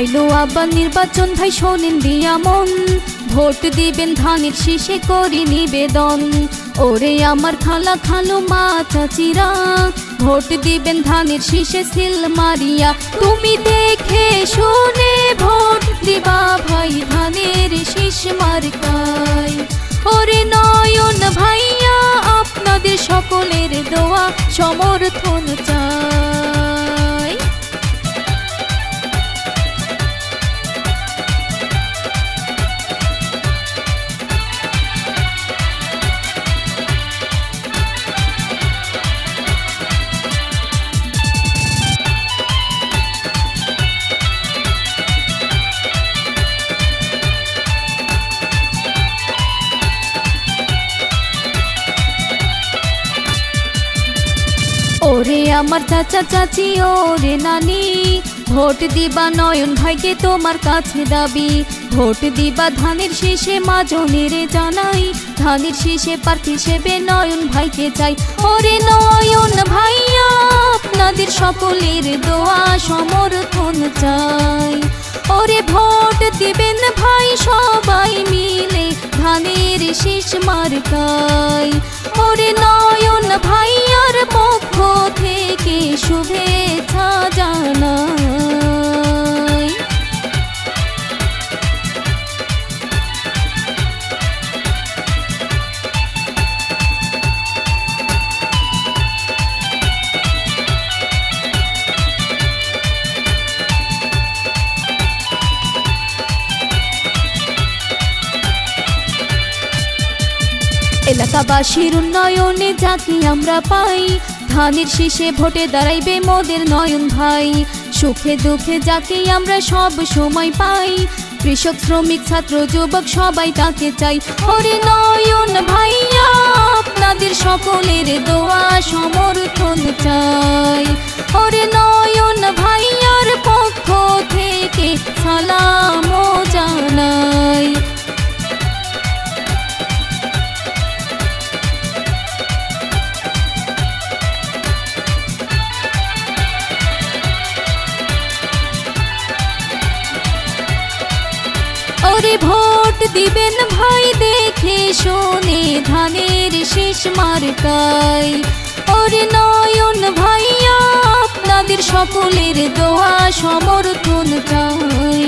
আইলো আবার নির্বাচন ভাই শোনেন দিয়া মন, ভোট দিবেন ধানের শীষে করি নিবেদন। ওরে আমার খালা খালু মা চাচিরা, ভোট দিবেন ধানের শীষে সিল মারিয়া। তুমি দেখে শুনে ভোট দিবা ভাই ধানের শীষ মার্কায়। ওরে নয়ন ভাইয়া আপনাদের সকলের দোয়া সমর্থন চাই। ওরে আমার চাচা চাচি ওরে নানি, ভোট দিবা নয়ন ভাইকে তোমার কাছে দাবি। ভোট দিবা ধানের শীষে মাজনের জানাই, ধানের শীষে প্রার্থী হিসেবে নয়ন ভাইকে চাই। ওরে নয়ন ভাইয়া আপনাদের সকলের দোয়া সমর্থন চাই। ওরে ভোট দিবেন ভাই সবাই মিলে ধানের শীষ মার্কায়। ওরে নয়ন ভাইয়ার পক্ষ থেকে শুভেচ্ছা জানাই। এলাকাবাসীর উন্নয়নে যাকে আমরা পাই, ধানের শীষে ভোটে দাঁড়াইবে মোদের নয়ন ভাই। সুখে দুঃখে যাকে আমরা সব সময় পাই, কৃষক শ্রমিক ছাত্র যুবক সবাই তাকে চাই। ওরে নয়ন ভাইয়া আপনাদের সকলের দোয়া সমর্থন চাই। ওরে নয়ন ভাইয়ার পক্ষ থেকে সালাম জানাই। ওরে ভোট দিবেন ভাই দেখে শুনে ধানের শীষ মার্কায়। ওরে নয়ন ভাইয়া আপনাদের সকলের দোয়া সমর্থন চাই।